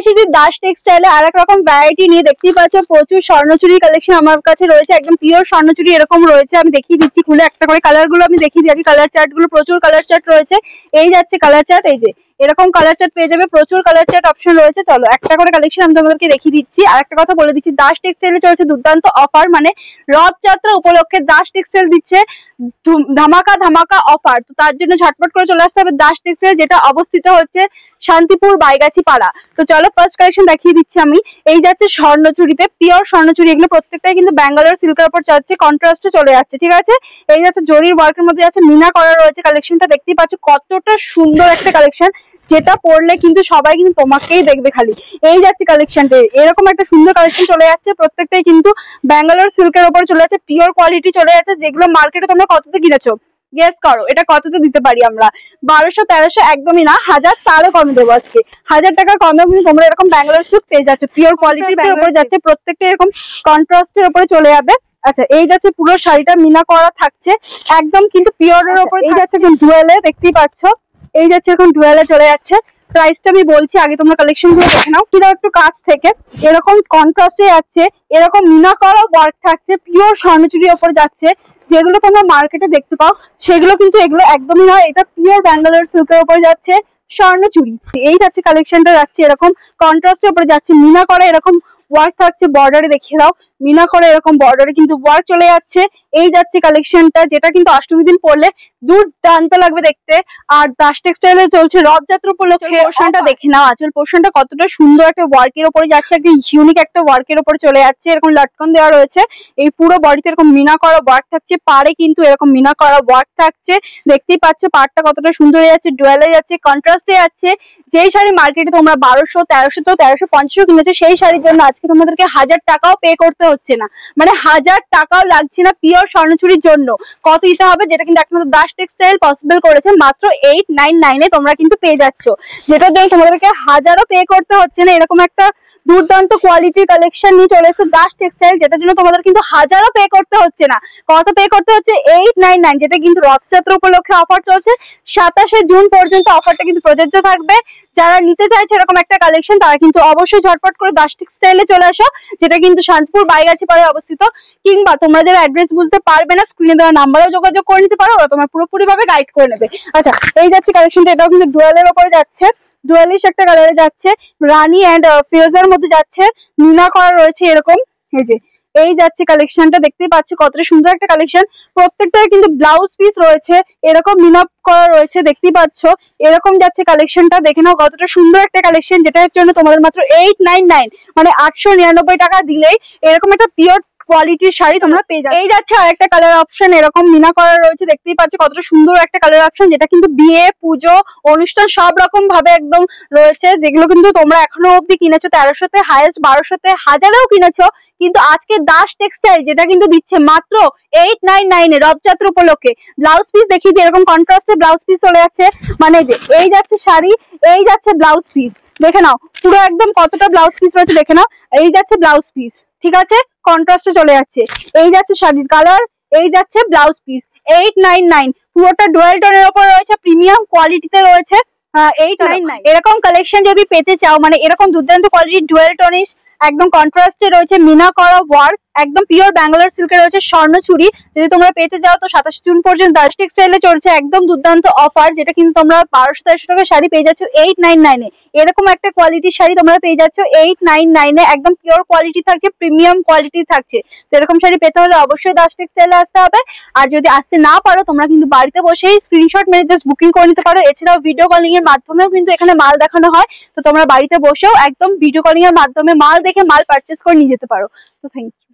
এসেছি দাস টেক্সটাইলে আর এক রকম ভ্যারাইটি নিয়ে। দেখতেই পাচ্ছ প্রচুর স্বর্ণচুরি কালেকশন আমার কাছে রয়েছে, একদম পিওর স্বর্ণচুরি এরকম রয়েছে। আমি দেখিয়ে দিচ্ছি খুলে একটা করে, কালার গুলো আমি দেখিয়ে দিচ্ছি। কালার চার্ট গুলো প্রচুর কালার চার্ট রয়েছে, এই যাচ্ছে কালার চার্ট, এই যে এরকম কালার চার্ট পেয়ে যাবে, প্রচুর কালার চার্ট অপশন রয়েছে। চলো একটা করে কালেকশন আমি তোমাদেরকে দেখিয়ে দিচ্ছি। আর একটা কথা বলে দিচ্ছি, দাস টেক্সটাইলে চলছে দুর্দান্ত অফার, মানে রথযাত্রা উপলক্ষে দাস টেক্সটাইল দিচ্ছে ধামাকা ধামাকা অফার। তো তার জন্য ঝটপট করে চলে আসতে হবে দাস টেক্সটাইল, যেটা অবস্থিত হচ্ছে শান্তিপুর বাইগাছি পাড়া। তো চলো ফার্স্ট কালেকশন দেখিয়ে দিচ্ছি আমি। এই যাচ্ছে স্বর্ণচুরিতে, পিওর স্বর্ণচুরি, এগুলো প্রত্যেকটাই কিন্তু ব্যাঙ্গালোর সিল্কের উপর যাচ্ছে, কন্ট্রাস্টে চলে যাচ্ছে, ঠিক আছে। এই যাচ্ছে জরির ওয়ার্কের মধ্যে যাচ্ছে মিনা করা রয়েছে। কালেকশনটা দেখতেই পাচ্ছ কতটা সুন্দর একটা কালেকশন, যেটা পরলে কিন্তু সবাই কিন্তু তোমাকেই দেখবে খালি। এই যাচ্ছে কালেকশনটা, এরকম একটা সুন্দর কালেকশন চলে যাচ্ছে, প্রত্যেকটাই কিন্তু ব্যাঙ্গালোর সিল্কের উপর চলে যাচ্ছে, পিওর কোয়ালিটি চলে যাচ্ছে, যেগুলো মার্কেটে তোমরা কততে কিনেছো গেস করো, এটা কততে দিতে পারি আমরা? 1200-1300, একদমই না, 1000, তারও কমে দেবো আজকে। 1000 টাকার কমেও কিন্তু তোমরা এরকম ব্যাঙ্গালোর সিল্ক পেয়ে যাচ্ছে, পিওর কোয়ালিটির উপরে যাচ্ছে, প্রত্যেকটা এরকম কন্ট্রাস্টের উপরে চলে যাবে। আচ্ছা, এই যাচ্ছে পুরো শাড়িটা মিনা করা থাকছে, একদম কিন্তু পিওরের উপরে। এই যাচ্ছে ডুয়েলে, দেখতেই পাচ্ছ, এই যাচ্ছে এখন ডুয়েলে চলে যাচ্ছে। প্রাইসটা আমি বলছি, আগে তোমরা কালেকশন গুলো দেখে নাও। কিনা একটু কাছ থেকে এরকম কন্ট্রাস্টে যাচ্ছে, এরকম মিনা করা ওয়ার্ক থাকছে, পিওর স্বর্ণচুরির উপর যাচ্ছে, যেগুলো তোমরা মার্কেটে দেখতে পাও সেগুলো কিন্তু এগুলো একদমই নয়, এটা পিওর ব্যাঙ্গালোর সিল্কের উপর যাচ্ছে স্বর্ণচুরি। এই যাচ্ছে কালেকশনটা যাচ্ছে এরকম কন্ট্রাস্টের উপরে যাচ্ছে, মিনা করা এরকম ওয়ার্ক থাকছে, বর্ডারে দেখিয়ে দাও, মিনা করে এরকম বর্ডারে কিন্তু ওয়ার্ক চলে যাচ্ছে। এই যাচ্ছে কালেকশনটা, যেটা কিন্তু অষ্টমী দিন পরলে দুর্দান্ত লাগবে দেখতে। আর দাস টেক্সটাইলে চলছে রথযাত্রা উপলক্ষে। পোর্শনটা দেখে নাও, আঁচল পোর্শনটা কতটা সুন্দর একটা ওয়ার্কের উপরে যাচ্ছে, একদম ইউনিক একটা ওয়ার্কের উপরে চলে যাচ্ছে, এরকম লটকন দেওয়া রয়েছে। এই পুরো বডিতে এরকম মিনা করা ওয়ার্ক থাকছে, পাড়ে কিন্তু এরকম মিনা করা ওয়ার্ক থাকছে, দেখতেই পাচ্ছ পাড়টা কতটা সুন্দর হয়ে যাচ্ছে, ডুয়েলে যাচ্ছে, কন্ট্রাস্টে যাচ্ছে। যেই শাড়ি মার্কেটে তোমরা 1200, 1300, 1350 কিনেছো, সেই শাড়ির জন্য আজকে তোমাদেরকে 1000 টাকাও পে করতে হচ্ছে না, মানে 1000 টাকাও লাগছে না পিওর স্বর্ণচুরির জন্য। কত দিতে হবে, যেটা কিন্তু একমাত্র দাস টেক্সটাইল পসিবল করেছে, মাত্র 899 এ তোমরা কিন্তু পেয়ে যাচ্ছ, যেটার জন্য তোমাদেরকে 1000ও পে করতে হচ্ছে না। এরকম একটা দুর্দান্ত কোয়ালিটির কালেকশন নিয়ে চলে এসেছে দাস টেক্সটাইল, যেটার জন্য তোমাদের কিন্তু 1000ও পে করতে হচ্ছে না। কত পে করতে হচ্ছে? 899, যেটা কিন্তু রথযাত্রা উপলক্ষে অফার চলছে। 27শে জুন পর্যন্ত অফারটা কিন্তু প্রযোজ্য থাকবে। যারা নিতে চাইছে এরকম একটা কালেকশন, তারা কিন্তু অবশ্যই ঝটপট করে দাস টেক্সটাইলে চলে আসো, যেটা কিন্তু শান্তিপুর বাইগাছি পাড়ায় অবস্থিত। কিংবা তোমরা যারা অ্যাড্রেস বুঝতে পারবে না, স্ক্রিনে দেওয়া নাম্বারেও যোগাযোগ করে নিতে পারো, ওরা তোমার পুরোপুরি ভাবে গাইড করে নেবে। আচ্ছা, এই যাচ্ছে কালেকশনটা, এটাও কিন্তু ডুয়েলের উপরে যাচ্ছে, ডুয়েলিশ একটা কালারে যাচ্ছে, রানী এন্ড ফিরোজার মধ্যে যাচ্ছে, মিনা করা রয়েছে এরকম। এই যে এই যাচ্ছে কালেকশনটা, দেখতেই পাচ্ছ কতটা সুন্দর একটা কালেকশন। প্রত্যেকটার কিন্তু ব্লাউজ পিস রয়েছে, এরকম মিনা করা রয়েছে, দেখতেই পাচ্ছ। এরকম যাচ্ছে কালেকশনটা, দেখে নাও কতটা সুন্দর একটা কালেকশন, যেটার জন্য তোমাদের মাত্র 899, মানে 899 টাকা দিলেই এরকম একটা পিওর কোয়ালিটির শাড়ি তোমরা পেয়ে যাবে। এই যাচ্ছে আর একটা কালার অপশন, এরকম মিনা করা রয়েছে, দেখতেই পাচ্ছ কতটা সুন্দর একটা কালার অপশন, যেটা কিন্তু বিয়ে, পুজো, অনুষ্ঠান সব রকম ভাবে একদম রয়েছে, যেগুলো কিন্তু তোমরা এখনো অব্দি কিনেছো 1300-তে, হাইয়েস্ট 1200-তে, 1000-এও কিনেছো। কিন্তু আজকে দাস টেক্সটাইল যেটা কিন্তু দিচ্ছে মাত্র 899 এ রথযাত্রা উপলক্ষে। ব্লাউজ পিস দেখিয়ে দিই, এরকম কন্ট্রাস্টে ব্লাউজ পিস চলে যাচ্ছে, মানে এই যাচ্ছে শাড়ি, এই যাচ্ছে ব্লাউজ পিস, দেখে নাও পুরো একদম কতটা ব্লাউজ পিস রয়েছে, দেখে নাও। এই যাচ্ছে ব্লাউজ পিস, ঠিক আছে, কন্ট্রাস্টে চলে যাচ্ছে। এই যাচ্ছে শাড়ির কালার, এই যাচ্ছে ব্লাউজ পিস, 899, পুরোটা ডুয়েল টোনের উপর রয়েছে, প্রিমিয়াম কোয়ালিটিতে রয়েছে। 899 এরকম কালেকশন যদি পেতে চাও, মানে এরকম দুর্দান্ত কোয়ালিটির ডুয়েল টনিশ, একদম কন্ট্রাস্টে রয়েছে, মিনা করা ওয়ার্ক, একদম পিওর ব্যাঙ্গালোর সিল্কে রয়েছে স্বর্ণচুরি, যদি তোমরা পেতে যাও তো 27 জুন পর্যন্ত দাস টেক্সটাইলে চলছে একদম দুর্দান্ত অফার, যেটা কিন্তু তোমরা 1200-1300 টাকা শাড়ি পেয়ে যাচ্ছ 899 এ। এরকম একটা কোয়ালিটির শাড়ি তোমরা পেয়ে যাচ্ছ 899 এ, একদম পিওর কোয়ালিটি থাকছে, প্রিমিয়াম কোয়ালিটি থাকছে। তো এরকম শাড়ি পেতে হলে অবশ্যই দাস টেক্সটাইলে আসতে হবে। আর যদি আসতে না পারো, তোমরা কিন্তু বাড়িতে বসেই স্ক্রিনশট মেরে জাস্ট বুকিং করে নিতে পারো। এছাড়াও ভিডিও কলিং এর মাধ্যমেও কিন্তু এখানে মাল দেখানো হয়, তো তোমরা বাড়িতে বসেও একদম ভিডিও কলিং এর মাধ্যমে মাল দেখে মাল পারচেস করে নিয়ে যেতে পারো। তো থ্যাংক ইউ।